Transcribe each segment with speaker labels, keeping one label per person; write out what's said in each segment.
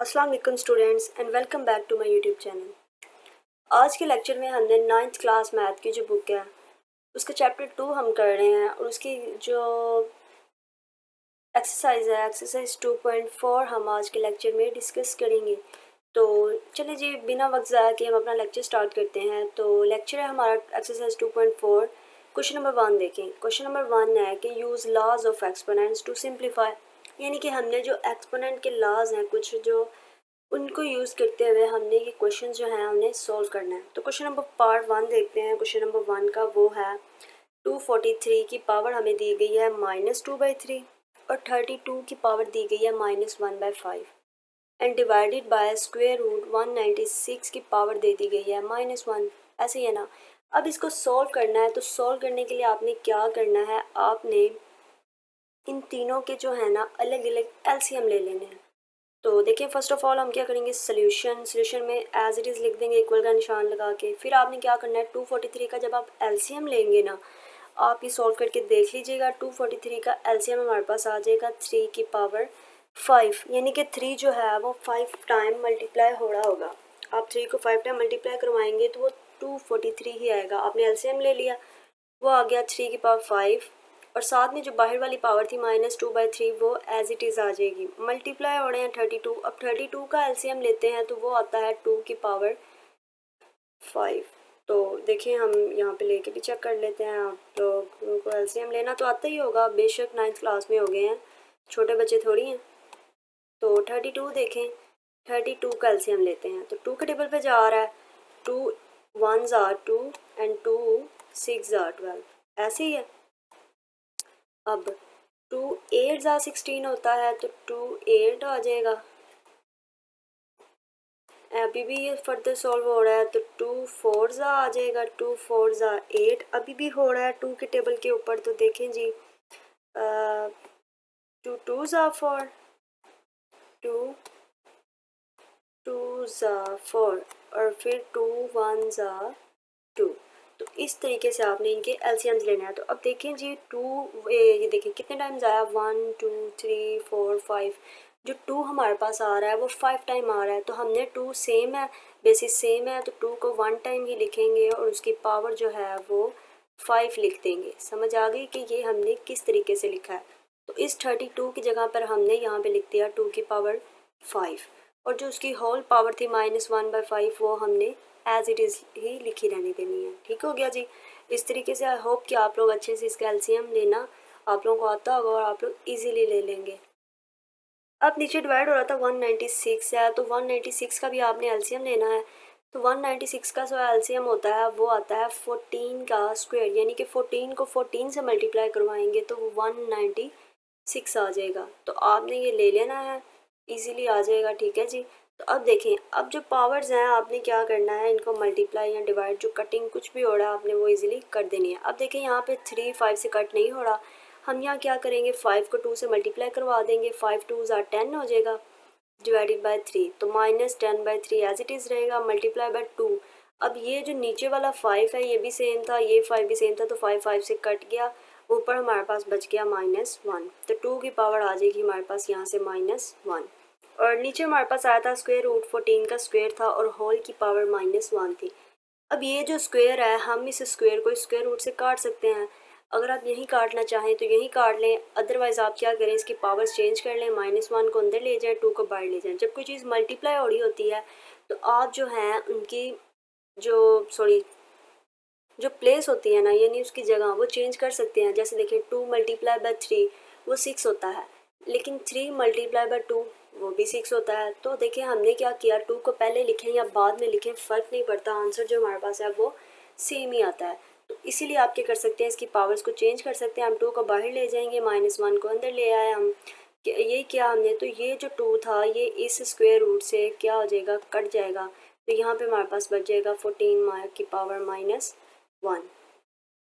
Speaker 1: अस्सलाम वालेकुम students and welcome back to my YouTube channel. आज के लेक्चर में हमने 9th क्लास मैथ की जो बुक है उसका चैप्टर 2 हम कर रहे हैं और उसकी जो एक्सरसाइज है एक्सरसाइज 2.4 हम आज के लेक्चर में डिस्कस करेंगे। तो चलिए जी, बिना वक्त ज़ाया किए हम अपना लेक्चर स्टार्ट करते हैं। तो लेक्चर है हमारा एक्सरसाइज 2.4। क्वेश्चन नंबर 1 देखें। क्वेश्चन नंबर 1 है कि use laws of exponents to simplify, यानी कि हमने जो एक्सपोनेंट के लॉज हैं कुछ जो उनको यूज़ करते हुए हमने ये क्वेश्चन जो है हमने सॉल्व करना है। तो क्वेश्चन नंबर पार्ट 1 देखते हैं। क्वेश्चन नंबर 1 का वो है 243 की पावर हमें दी गई है -2/3 और 32 की पावर दी गई है -1/5 and divided by square root 196 की पावर दे दी गई है -1। ऐसे ही है ना। अब इसको सॉल्व करना है, तो सॉल्व करने के लिए आपने क्या करना है, आपने इन तीनों के जो है ना अलग अलग एलसीएम ले लेने हैं। तो देखिए, फर्स्ट ऑफ ऑल हम क्या करेंगे, सोल्यूशन में एज इट इज़ लिख देंगे इक्वल का निशान लगा के। फिर आपने क्या करना है, 243 का जब आप एलसीएम लेंगे ना, आप ये सॉल्व करके देख लीजिएगा। 243 का एलसीएम हमारे पास आ जाएगा 3 की पावर 5, यानी कि 3 जो है वो 5 टाइम मल्टीप्लाई हो रहा होगा। आप 3 को 5 टाइम मल्टीप्लाई करवाएंगे तो वो 243 ही आएगा। आपने एलसीएम ले लिया, वो आ गया 3 की पावर 5 और साथ में जो बाहर वाली पावर थी -2/3 वो एज इट इज़ आ जाएगी। मल्टीप्लाई हो रहे हैं 32। अब 32 का एलसीएम लेते हैं तो वो आता है 2 की पावर 5। तो देखिए, हम यहाँ पे लेके भी चेक कर लेते हैं। आप लोगों को एलसीएम लेना तो आता ही होगा, बेशक 9th क्लास में हो गए हैं, छोटे बच्चे थोड़ी हैं। तो 32 देखें, 32 का एलसीएम लेते हैं तो 2 के टेबल पे जा रहा है। 2 1s are 2 एंड 2 6 are 12, ऐसे ही है। अब 2 8 ज़ा 16 होता है तो 2 8 आ जाएगा। अभी भी ये फर्दर सॉल्व हो रहा है तो 2 4 ज़ा आ जाएगा। 2 4 ज़ा 8 अभी भी हो रहा है 2 के टेबल के ऊपर। तो देखें जी, 2 2 ज़ा 4, 2 2 ज़ा 4 और फिर 2 1 ज़ा 2। तो इस तरीके से आपने इनके एलसीएम्स लेना है। तो अब देखें जी, ये देखें कितने टाइम्स आया, 1 2 3 4 5। जो 2 हमारे पास आ रहा है वो 5 टाइम आ रहा है। तो हमने 2 सेम है, बेसिस सेम है, तो 2 को 1 टाइम ही लिखेंगे और उसकी पावर जो है वो 5 लिख देंगे। समझ आ गई कि ये हमने किस तरीके से लिखा है। तो इस 32 की जगह पर हमने यहाँ पे लिख दिया 2 की पावर 5 और जो उसकी होल पावर थी -1/5 वो हमने एज इट इज़ ही लिखी रहने देनी है। ठीक हो गया जी। इस तरीके से आई होप कि आप लोग अच्छे से इसका एलसीएम लेना आप लोगों को आता होगा और आप लोग इजीली ले लेंगे। अब नीचे डिवाइड हो रहा था 196 है, तो 196 का भी आपने एलसीएम लेना है। तो 196 का जो एलसीएम होता है वो आता है 14 का स्क्वायर, यानी कि 14 को 14 से मल्टीप्लाई करवाएंगे तो वो 196 आ जाएगा। तो आपने ये ले लेना है, इजीली आ जाएगा। ठीक है जी। तो अब देखें, अब जो पावर्स हैं आपने क्या करना है, इनको मल्टीप्लाई या डिवाइड, जो कटिंग कुछ भी हो रहा है आपने वो इजीली कर देनी है। अब देखें, यहाँ पे 3 5 से कट नहीं हो रहा। हम यहाँ क्या करेंगे, 5 को 2 से मल्टीप्लाई करवा देंगे। 5 2 ज़ा 10 हो जाएगा डिवाइडेड बाय 3, तो -10/3 एज इट इज़ रहेगा मल्टीप्लाई बाय 2। अब ये जो नीचे वाला 5 है ये भी सेम था, ये 5 भी सेम था, तो 5 5 से कट गया, ऊपर हमारे पास बच गया -1। तो 2 की पावर आ जाएगी हमारे पास यहाँ से -1 और नीचे हमारे पास आया था स्क्वायर रूट 14 का स्क्वायर था और होल की पावर -1 थी। अब ये जो स्क्वायर है हम इस स्क्वायर को स्क्वायर रूट से काट सकते हैं। अगर आप यहीं काटना चाहें तो यहीं काट लें, अदरवाइज़ आप क्या करें, इसकी पावर्स चेंज कर लें, -1 को अंदर ले जाएं, 2 को बाहर ले जाएं। जब कोई चीज़ मल्टीप्लाई हो रही होती है तो आप जो हैं उनकी जो जो प्लेस होती है ना, यानी उसकी जगह वो चेंज कर सकते हैं। जैसे देखें, 2 मल्टीप्लाई बाय 3 वो 6 होता है, लेकिन 3 मल्टीप्लाई बाय 2 वो भी 6 होता है। तो देखिए हमने क्या किया, 2 को पहले लिखें या बाद में लिखें फ़र्क नहीं पड़ता, आंसर जो हमारे पास है वो सेम ही आता है। तो इसीलिए आप क्या कर सकते हैं, इसकी पावर्स को चेंज कर सकते हैं। हम 2 को बाहर ले जाएंगे, -1 को अंदर ले आए हम। ये किया हमने, तो ये जो 2 था ये इस स्क्वायर रूट से क्या हो जाएगा, कट जाएगा। तो यहाँ पे हमारे पास बच जाएगा 14 की पावर -1।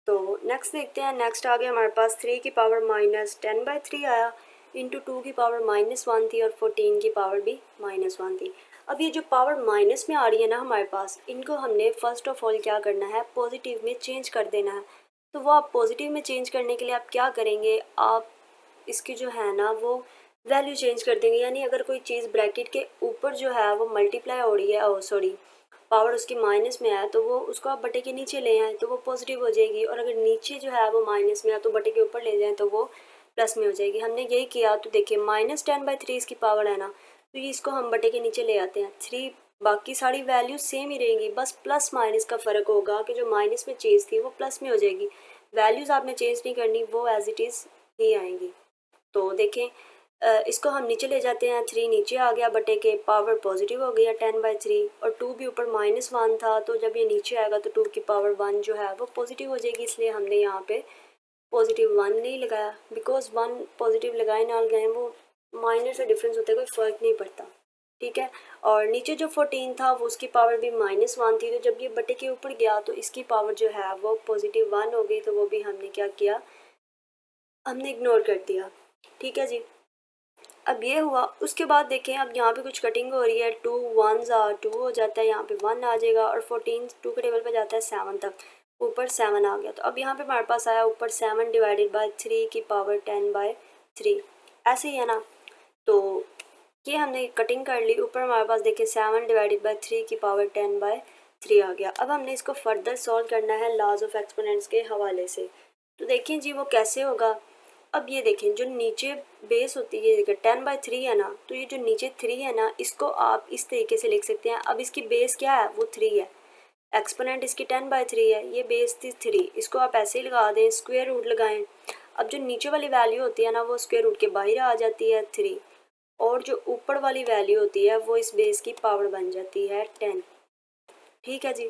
Speaker 1: तो नेक्स्ट देखते हैं। नेक्स्ट आ गया हमारे पास 3 की पावर -10/3 आया, इंटू 2 की पावर -1 थी और 14 की पावर भी -1 थी। अब ये जो पावर माइनस में आ रही है ना हमारे पास, इनको हमने फर्स्ट ऑफ ऑल क्या करना है, पॉजिटिव में चेंज कर देना है। तो वो आप पॉजिटिव में चेंज करने के लिए आप क्या करेंगे, आप इसकी जो है ना वो वैल्यू चेंज कर देंगे। यानी अगर कोई चीज़ ब्रैकेट के ऊपर जो है वो मल्टीप्लाई हो रही है, सॉरी पावर उसकी माइनस में है, तो वो उसको आप बटे के नीचे ले आएँ तो वो पॉजिटिव हो जाएगी, और अगर नीचे जो है वो माइनस में है तो बटे के ऊपर ले जाएँ तो वो प्लस में हो जाएगी। हमने यही किया, तो देखिए -10/3 इसकी पावर है ना, तो ये इसको हम बटे के नीचे ले आते हैं 3, बाकी सारी वैल्यू सेम ही रहेंगी, बस प्लस माइनस का फ़र्क होगा कि जो माइनस में चीज़ थी वो प्लस में हो जाएगी। वैल्यूज़ आपने चेंज नहीं करनी, वो एज इट इज़ ही आएंगी। तो देखें इसको हम नीचे ले जाते हैं, 3 नीचे आ गया बटे के, पावर पॉजिटिव हो गई है 10/3, और 2 भी ऊपर -1 था, तो जब ये नीचे आएगा तो 2 की पावर 1 जो है वो पॉजिटिव हो जाएगी, इसलिए हमने यहाँ पे पॉजिटिव 1 नहीं लगाया, बिकॉज 1 पॉजिटिव लगाए ना लगाए वो माइनर से डिफरेंस होता है, कोई फ़र्क नहीं पड़ता। ठीक है, और नीचे जो 14 था वो उसकी पावर भी -1 थी, तो जब ये बटे के ऊपर गया तो इसकी पावर जो है वो पॉजिटिव 1 हो गई, तो वो भी हमने क्या किया, हमने इग्नोर कर दिया। ठीक है जी, अब ये हुआ। उसके बाद देखें, अब यहाँ पे कुछ कटिंग हो रही है, 2 1 2 हो जाता है, यहाँ पे 1 आ जाएगा, और 14 2 के टेबल पे जाता है 7 तक, ऊपर 7 आ गया। तो अब यहाँ पे हमारे पास आया ऊपर 7/3 की पावर 10/3, ऐसे ही है ना। तो ये हमने कटिंग कर ली, ऊपर हमारे पास देखिए 7/3 की पावर 10/3 आ गया। अब हमने इसको फर्दर सॉल्व करना है लॉज ऑफ एक्सपोनेंट्स के हवाले से। तो देखें जी वो कैसे होगा। अब ये देखें, जो नीचे बेस होती है, देखिए 10/3 है ना, तो ये जो नीचे 3 है ना, इसको आप इस तरीके से लिख सकते हैं। अब इसकी बेस क्या है, वो 3 है, एक्सपोनेंट इसकी 10/3 है, ये बेस थी 3, इसको आप ऐसे ही लगा दें, स्क्वायर रूट लगाएं। अब जो नीचे वाली वैल्यू होती है ना, वो स्क्वायर रूट के बाहर आ जाती है 3, और जो ऊपर वाली वैल्यू होती है वो इस बेस की पावर बन जाती है 10। ठीक है जी,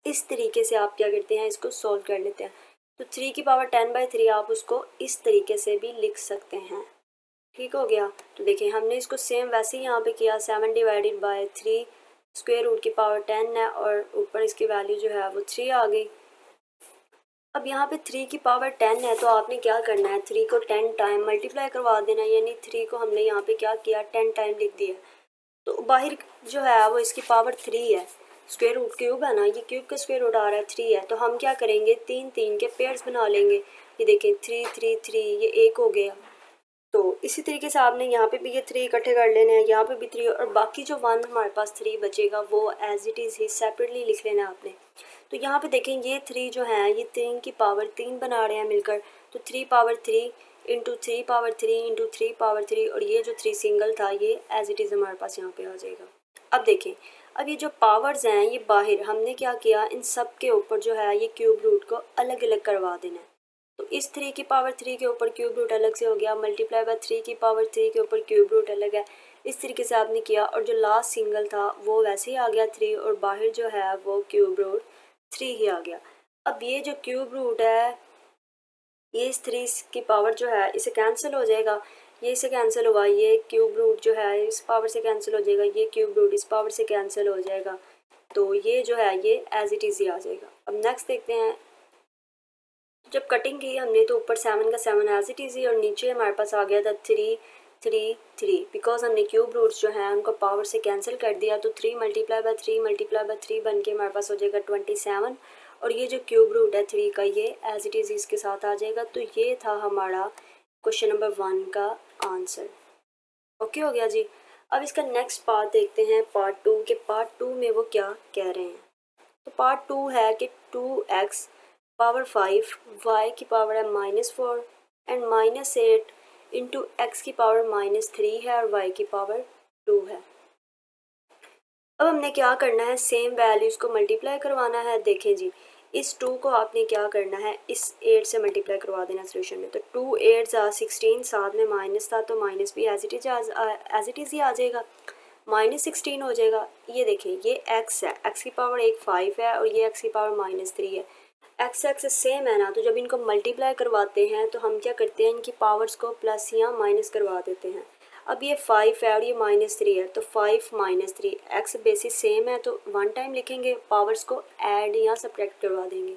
Speaker 1: इस तरीके से आप क्या करते हैं, इसको सॉल्व कर लेते हैं। तो 3 की पावर 10/3 आप उसको इस तरीके से भी लिख सकते हैं। ठीक हो गया। तो देखिए हमने इसको सेम वैसे ही यहाँ पे किया, 7/3 स्क्वायर रूट की पावर 10 है, और ऊपर इसकी वैल्यू जो है वो 3 आ गई। अब यहाँ पे 3 की पावर 10 है, तो आपने क्या करना है, 3 को 10 टाइम मल्टीप्लाई करवा देना, यानी 3 को हमने यहाँ पे क्या किया, 10 टाइम लिख दिया। तो बाहर जो है वो इसकी पावर 3 है, स्क्वायर रूट क्यूब है ना, ये क्यूब का स्क्वायर रूट आ रहा है 3 है, तो हम क्या करेंगे, 3 3 के पेयर्स बना लेंगे। ये देखें 3 3 3, ये 1 हो गया। तो इसी तरीके से आपने यहाँ पे भी ये 3 इकट्ठे कर लेने हैं, यहाँ पे भी 3, और बाकी जो 1 हमारे पास 3 बचेगा वो एज इट इज़ ही सेपरेटली लिख लेना है आपने। तो यहाँ पे देखें ये 3 जो हैं ये 3 की पावर 3 बना रहे हैं मिलकर, तो 3 power 3 into 3 power 3 into 3 power 3, और ये जो 3 सिंगल था ये एज इट इज़ हमारे पास यहाँ पे आ जाएगा। अब देखें, अब ये जो पावर्स हैं ये बाहर हमने क्या किया, इन सब के ऊपर जो है ये क्यूब रूट को अलग अलग करवा देना है। तो इस 3 की पावर 3 के ऊपर क्यूब रूट अलग से हो गया, मल्टीप्लाई बाय 3 की पावर 3 के ऊपर क्यूब रूट अलग है। इस तरीके से आपने किया, और जो लास्ट सिंगल था वो वैसे ही आ गया 3, और बाहर जो है वो क्यूब रूट 3 ही आ गया। अब ये जो क्यूब रूट है ये इस 3 की पावर जो है इसे कैंसिल हो जाएगा, ये इसे कैंसिल हुआ, ये क्यूब रूट जो है इस पावर से कैंसिल हो जाएगा, ये क्यूब रूट इस पावर से कैंसिल हो जाएगा, तो ये जो है ये एज इट इज़ ही आ जाएगा। अब नेक्स्ट देखते हैं, जब कटिंग की हमने तो ऊपर 7 का 7 एज इट इज़ ही, और नीचे हमारे पास आ गया था 3 3 3, बिकॉज हमने क्यूब रूट्स जो हैं उनको पावर से कैंसिल कर दिया, तो 3 मल्टीप्लाई बाय 3 मल्टीप्लाई बाय 3 बन के हमारे पास हो जाएगा 27, और ये जो क्यूब रूट है 3 का ये एज इट इज़ इसके साथ आ जाएगा। तो ये था हमारा क्वेश्चन नंबर 1 का आंसर। ओके हो गया जी। अब इसका नेक्स्ट पार्ट देखते हैं, पार्ट 2 के, पार्ट 2 में वो क्या कह रहे हैं। तो पार्ट 2 है कि 2x पावर 5 y की पावर है -4 एंड -8 इंटू एक्स की पावर -3 है, और y की पावर 2 है। अब हमने क्या करना है, सेम वैल्यूज़ को मल्टीप्लाई करवाना है। देखें जी, इस 2 को आपने क्या करना है, इस 8 से मल्टीप्लाई करवा देना सोल्यूशन में। तो 2 8 16, साथ में माइनस था तो माइनस भी एज इट इज़ ही आ जाएगा, -16 हो जाएगा। ये देखें ये x है, x की पावर 5 है, और ये x की पावर -3 है। x एक्सेस सेम है ना, तो जब इनको मल्टीप्लाई करवाते हैं तो हम क्या करते हैं, इनकी पावर्स को प्लस या माइनस करवा देते हैं। अब ये 5 है और ये -3 है, तो 5 -3, x बेसिस सेम है तो 1 टाइम लिखेंगे, पावर्स को ऐड या सब्ट्रैक्ट करवा देंगे।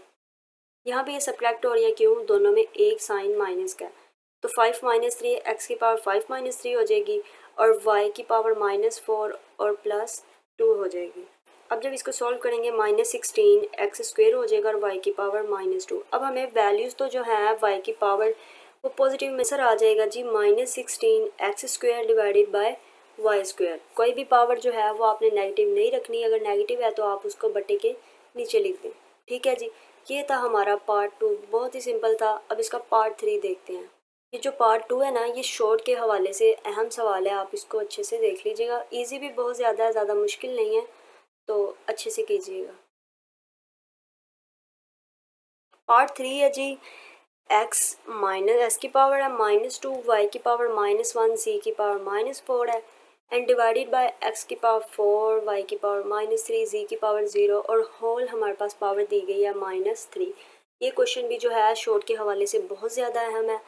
Speaker 1: यहाँ पे ये सब्ट्रैक्ट हो रही है, क्यों, दोनों में एक साइन माइनस का है। तो 5 -3 x की पावर 5 -3 हो जाएगी, और y की पावर -4 और +2 हो जाएगी। अब जब इसको सॉल्व करेंगे, -16 x स्क्वेयर हो जाएगा और y की पावर -2। अब हमें वैल्यूज़ तो जो है y की पावर वो पॉजिटिव में सर आ जाएगा जी -16 x² डिवाइडेड बाय y²। कोई भी पावर जो है वो आपने नेगेटिव नहीं रखनी, अगर नेगेटिव है तो आप उसको बटे के नीचे लिख दें। ठीक है जी, ये था हमारा पार्ट 2, बहुत ही सिंपल था। अब इसका पार्ट 3 देखते हैं। ये जो पार्ट 2 है ना, ये शॉर्ट के हवाले से अहम सवाल है, आप इसको अच्छे से देख लीजिएगा। ईजी भी बहुत ज़्यादा है, ज़्यादा मुश्किल नहीं है, तो अच्छे से कीजिएगा। पार्ट 3 है जी, x की पावर है -2, y की पावर -1, z की पावर -4 है, एंड डिवाइडेड बाय x की पावर 4, y की पावर -3, z की पावर 0 और होल हमारे पास पावर दी गई है -3। ये क्वेश्चन भी जो है शॉर्ट के हवाले से बहुत ज़्यादा अहम है।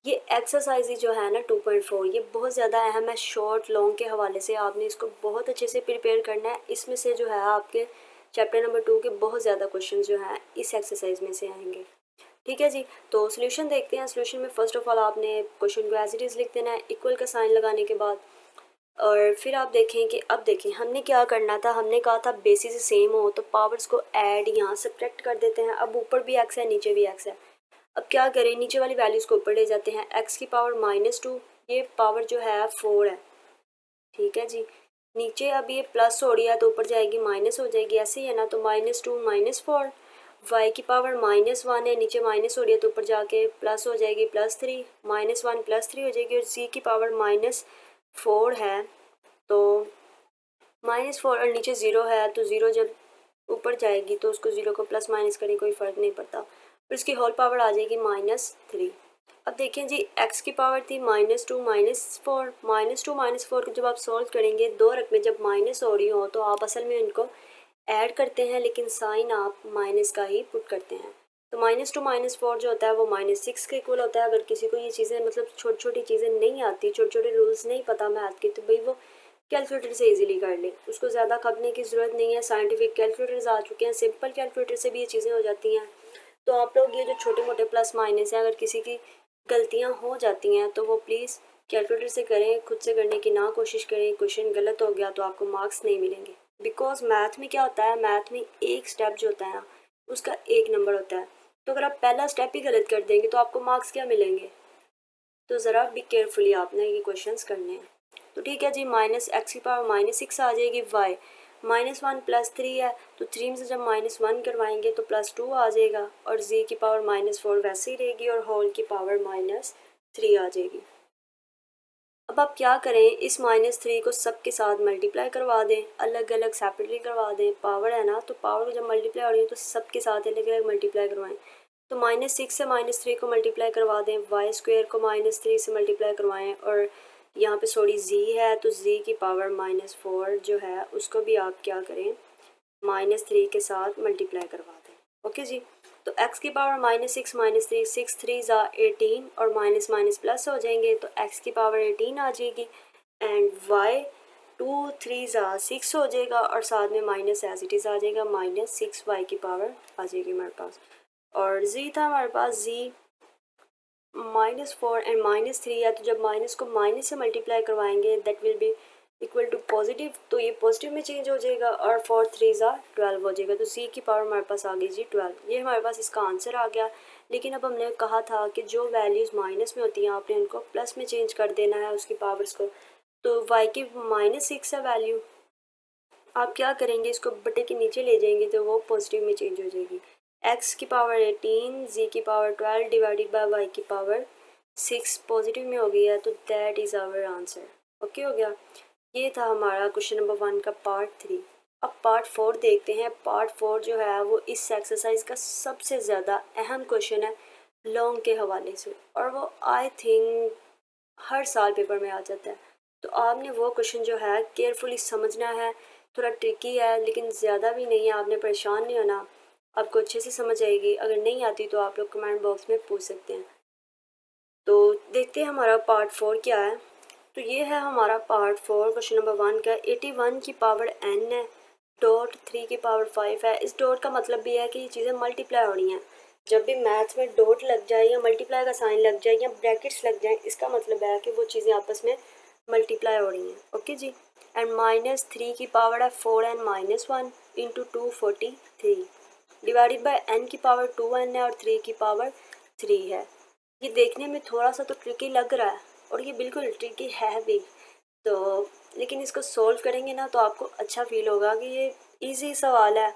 Speaker 1: ये एक्सरसाइज जो है ना 2.4, ये बहुत ज़्यादा अहम है शॉर्ट लॉन्ग के हवाले से। आपने इसको बहुत अच्छे से प्रिपेयर करना है। इसमें से जो है आपके चैप्टर नंबर 2 के बहुत ज़्यादा क्वेश्चन जो हैं इस एक्सरसाइज में से आएंगे। ठीक है जी, तो सोल्यूशन देखते हैं। सोल्यूशन में फर्स्ट ऑफ ऑल आपने क्वेश्चन को एज इट इज़ लिख देना है इक्वल का साइन लगाने के बाद, और फिर आप देखें कि अब देखें हमने क्या करना था। हमने कहा था बेसिस सेम हो तो पावर्स को ऐड यहाँ सब्ट्रैक्ट कर देते हैं। अब ऊपर भी एक्स है, नीचे भी एक्स है। अब क्या करें, नीचे वाली वैल्यूज़ को ऊपर ले जाते हैं। एक्स की पावर -2, ये पावर जो है 4 है। ठीक है जी, नीचे अब ये प्लस हो रही है तो ऊपर जाएगी माइनस हो जाएगी, ऐसे ही है ना। तो -2 -4, y की पावर -1 है, नीचे माइनस हो रही है तो ऊपर जाके प्लस हो जाएगी +3, -1 +3 हो जाएगी। और z की पावर -4 है तो -4 और नीचे 0 है तो 0 जब ऊपर जाएगी तो उसको 0 को प्लस माइनस करें कोई फ़र्क नहीं पड़ता, फिर इसकी होल पावर आ जाएगी -3। अब देखें जी, x की पावर थी -2 -4, -2 को जब आप सॉल्व करेंगे, दो रकमें जब माइनस हो रही हो तो आप असल में इनको ऐड करते हैं, लेकिन साइन आप माइनस का ही पुट करते हैं। तो -2 -4 जो होता है वो -6 के इक्वल होता है। अगर किसी को ये चीज़ें मतलब छोटी छोटी चीज़ें नहीं आती, छोटे छोटे रूल्स नहीं पता मैथ के, तो भाई वो कैलकुलेटर से इजीली कर ले, उसको ज़्यादा खपने की ज़रूरत नहीं है। साइंटिफिक कैलकुलेटर्स आ चुके हैं, सिंपल कैलकुलेटर से भी ये चीज़ें हो जाती हैं। तो आप लोग ये जो छोटे मोटे प्लस माइनस हैं, अगर किसी की गलतियाँ हो जाती हैं तो वो प्लीज़ कैलकुलेटर से करें, खुद से करने की ना कोशिश करें। क्वेश्चन गलत हो गया तो आपको मार्क्स नहीं मिलेंगे। बिकॉज मैथ में क्या होता है, मैथ में एक स्टेप जो होता है ना उसका 1 नंबर होता है। तो अगर आप पहला स्टेप ही गलत कर देंगे तो आपको मार्क्स क्या मिलेंगे। तो ज़रा भी केयरफुली आपने ये क्वेश्चंस करने हैं। तो ठीक है जी, -x की पावर -6 आ जाएगी, y -1 +3 है तो 3 में से जब -1 करवाएंगे तो +2 आ जाएगा, और z की पावर -4 वैसे ही रहेगी और होल की पावर -3 आ जाएगी। अब आप क्या करें, इस -3 को सब के साथ मल्टीप्लाई करवा दें, अलग अलग सेपरेटली करवा दें। पावर है ना, तो पावर को जब मल्टीप्लाई हो रही है तो सब के साथ अलग अलग मल्टीप्लाई करवाएं। तो -6 से -3 को मल्टीप्लाई करवा दें, y² को -3 से मल्टीप्लाई करवाएं, और यहाँ पे सॉरी z है तो z की पावर -4 जो है उसको भी आप क्या करें, -3 के साथ मल्टीप्लाई करवा दें। ओके जी, तो x की पावर -6 -3, 6 3 ज़ा 18 और माइनस माइनस प्लस हो जाएंगे तो x की पावर 18 आ जाएगी, एंड y 2 3 ज़ा 6 हो जाएगा और साथ में माइनस एज इट इज़ आ जाएगा, -6y की पावर आ जाएगी हमारे पास। और z था हमारे पास, z -4 एंड -3 है तो जब माइनस को माइनस से मल्टीप्लाई करवाएंगे that will be equal to positive, तो ये पॉजिटिव में चेंज हो जाएगा और 4 3 ज़ा 12 हो जाएगा। तो z की पावर हमारे पास आ गई जी 12। ये हमारे पास इसका आंसर आ गया। लेकिन अब हमने कहा था कि जो वैल्यूज़ माइनस में होती हैं आपने उनको प्लस में चेंज कर देना है उसकी पावर्स को। तो y की -6 है वैल्यू, आप क्या करेंगे, इसको बटे के नीचे ले जाएंगे तो वो पॉजिटिव में चेंज हो जाएगी। x की पावर 18, z की पावर 12 डिवाइडेड बाय y की पावर 6 पॉजिटिव में हो गई है, तो that is our answer. Okay हो गया। ये था हमारा क्वेश्चन नंबर 1 का पार्ट 3। अब पार्ट 4 देखते हैं। पार्ट 4 जो है वो इस एक्सरसाइज का सबसे ज़्यादा अहम क्वेश्चन है लॉन्ग के हवाले से, और वो आई थिंक हर साल पेपर में आ जाता है। तो आपने वो क्वेश्चन जो है केयरफुली समझना है। थोड़ा ट्रिकी है लेकिन ज़्यादा भी नहीं है, आपने परेशान नहीं होना, आपको अच्छे से समझ आएगी। अगर नहीं आती तो आप लोग कमेंट बॉक्स में पूछ सकते हैं। तो देखते हैं हमारा पार्ट 4 क्या है। तो ये है हमारा पार्ट 4 क्वेश्चन नंबर 1 का। 81 की पावर n है, डॉट 3 की पावर 5 है। इस डॉट का मतलब भी है कि ये चीज़ें मल्टीप्लाई हो रही हैं। जब भी मैथ्स में डॉट लग जाए या मल्टीप्लाई का साइन लग जाए या ब्रैकेट्स लग जाए, इसका मतलब है कि वो चीज़ें आपस में मल्टीप्लाई हो रही हैं। ओके जी, एंड -3 की पावर है 4n -1 into 243 divided by n की पावर 2n है और 3 की पावर 3 है। ये देखने में थोड़ा सा तो ट्रिकी लग रहा है और ये बिल्कुल ट्रिकी है भी, तो लेकिन इसको सॉल्व करेंगे ना तो आपको अच्छा फील होगा कि ये इजी सवाल है,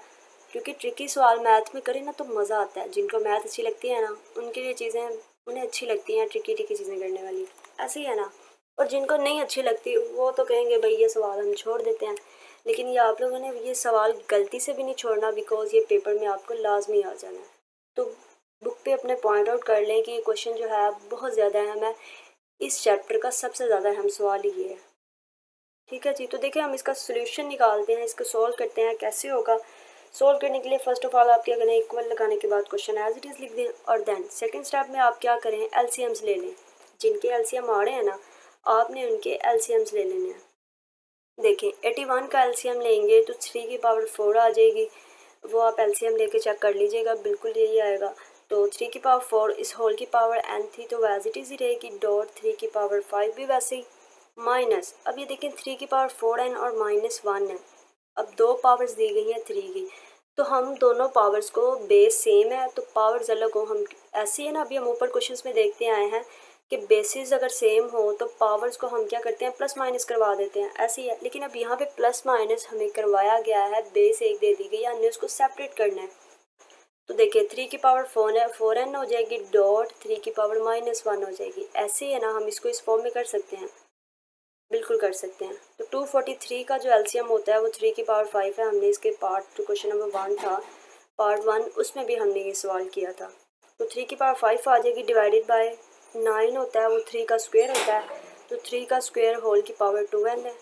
Speaker 1: क्योंकि ट्रिकी सवाल मैथ में करें ना तो मज़ा आता है। जिनको मैथ अच्छी लगती है ना उनके लिए चीज़ें उन्हें अच्छी लगती हैं ट्रिकी ट्रिकी चीज़ें करने वाली, ऐसे ही है ना। और जिनको नहीं अच्छी लगती वो तो कहेंगे भाई ये सवाल हम छोड़ देते हैं। लेकिन ये आप लोगों ने ये सवाल गलती से भी नहीं छोड़ना, बिकॉज ये पेपर में आपको लाजमी आ जाना है। तो बुक पे अपने पॉइंट आउट कर लें कि ये क्वेश्चन जो है बहुत ज़्यादा अहम है, इस चैप्टर का सबसे ज़्यादा अहम सवाल ही ये है। ठीक है जी, तो देखिए हम इसका सोल्यूशन निकालते हैं, इसको सॉल्व करते हैं। कैसे होगा सॉल्व करने के लिए, फर्स्ट ऑफ ऑल आप क्या करें, इक्वल लगाने के बाद क्वेश्चन एज इट इज़ लिख दें, और देन सेकंड स्टेप में आप क्या करें, एलसीएम्स ले लें। जिनके एलसीएम आ रहे हैं ना आपने उनके एलसीएम्स ले लेने हैं। देखें 81 का एलसीएम लेंगे तो 3 की पावर 4 आ जाएगी, वो आप एलसीएम लेके चेक कर लीजिएगा, बिल्कुल यही आएगा। तो 3 की पावर 4 इस होल की पावर n थी तो एज इट इज़ ही रहेगी, डॉट 3 की पावर 5 भी वैसे ही, माइनस अब ये देखें 3 की पावर 4n और -1 है। अब दो पावर्स दी गई हैं 3 की, तो हम दोनों पावर्स को बेस सेम है तो पावर्स अलग हो, हम ऐसे ही है ना। अभी हम ऊपर क्वेश्चंस में देखते आए हैं कि बेसिस अगर सेम हो तो पावर्स को हम क्या करते हैं, प्लस माइनस करवा देते हैं, ऐसे ही है। लेकिन अब यहाँ पे प्लस माइनस हमें करवाया गया है, बेस एक दे दी गई है, हमने उसको सेपरेट करना है। तो देखिए 3 की पावर 4n हो जाएगी, डॉट 3 की पावर -1 हो जाएगी। ऐसे ही है ना, हम इसको इस फॉर्म में कर सकते हैं, बिल्कुल कर सकते हैं। तो 243 का जो एलसीएम होता है वो 3 की पावर 5 है। हमने इसके पार्ट जो क्वेश्चन नंबर 1 था पार्ट 1 उसमें भी हमने ये सवाल किया था। तो 3 की पावर 5 आ जाएगी, डिवाइडेड बाय 9 होता है वो 3 का स्क्वायर होता है, तो 3 का स्क्वायर होल की पावर 2n है,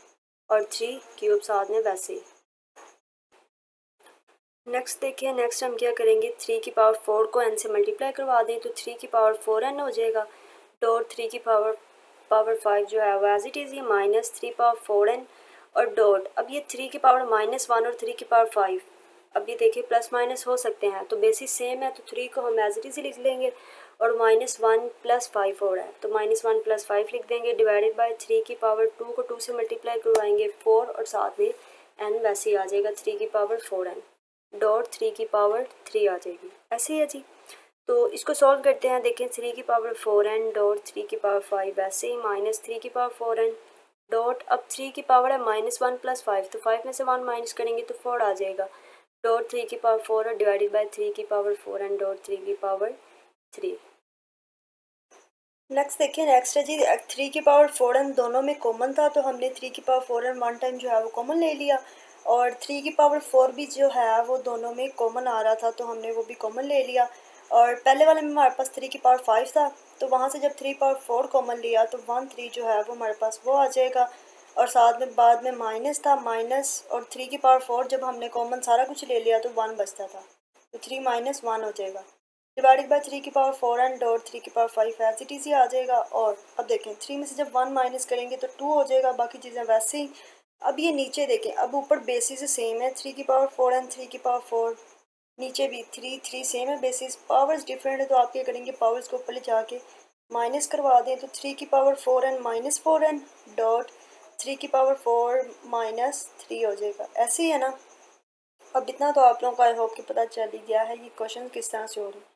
Speaker 1: और 3 क्यूब साथ में वैसे ही। नेक्स्ट देखिए, नेक्स्ट हम क्या करेंगे, 3 की पावर 4 को n से मल्टीप्लाई करवा दें तो 3 की पावर 4n हो जाएगा, डॉट 3 की पावर 5 जो है वो एज इट इज़, ये -3 पावर 4n और डॉट अब ये 3 की पावर -1 और 3 की पावर 5, अब ये देखिए प्लस माइनस हो सकते हैं तो बेसिस सेम है तो 3 को हम एज इट इज़ लिख लेंगे, और -1 + 5 हो रहा है तो -1 + 5 लिख देंगे, डिवाइडेड बाय 3 की पावर 2 को 2 से मल्टीप्लाई करवाएंगे 4 और साथ में n वैसे ही आ जाएगा, 3 की पावर 4n डॉट 3 की पावर 3 आ जाएगी। ऐसे ही है जी, तो इसको सॉल्व करते हैं। देखें 3 की पावर 4n डॉट 3 की पावर 5 वैसे ही, -3 की पावर 4n डॉट अब 3 की पावर है -1 + 5 तो 5 में से 1 माइनस करेंगे तो 4 आ जाएगा, डॉट 3 की पावर 4 और डिवाइडेड बाय 3 की पावर 4n डॉट 3 की पावर 3। नेक्स्ट देखिए, नेक्स्ट है जी 3 की पावर 4n दोनों में कॉमन था तो हमने 3 की पावर 4n वन टाइम जो है वो कॉमन ले लिया, और 3 की पावर 4 भी जो है वो दोनों में कॉमन आ रहा था तो हमने वो भी कॉमन ले लिया। और पहले वाले में हमारे पास 3 की पावर 5 था तो वहाँ से जब 3 पावर 4 कॉमन लिया तो 1 3 जो है वो हमारे पास वो आ जाएगा, और साथ में बाद में माइनस था, माइनस और 3 की पावर 4 जब हमने कॉमन सारा कुछ ले लिया तो 1 बचता था, तो 3 - 1 हो जाएगा, डिवाइडेड बाय 3 की पावर 4n डॉट 3 की पावर 5 एज इट इज़ ही आ जाएगा। और अब देखें 3 में से जब 1 माइनस करेंगे तो 2 हो जाएगा, बाकी चीज़ें वैसे ही। अब ये नीचे देखें, अब ऊपर बेसिस से सेम है, 3 की पावर 4n 3 की पावर 4, नीचे भी 3 3 सेम है, बेसिस पावर्स डिफरेंट है तो आप क्या करेंगे, पावर्स को ऊपर ले जाके माइनस करवा दें तो 3 की पावर 4n -4n डॉट 3 की पावर 4 -3 हो जाएगा। ऐसे ही है ना। अब इतना तो आप लोगों को आई होप कि पता चल ही गया है ये क्वेश्चन किस तरह से हो रहे हैं।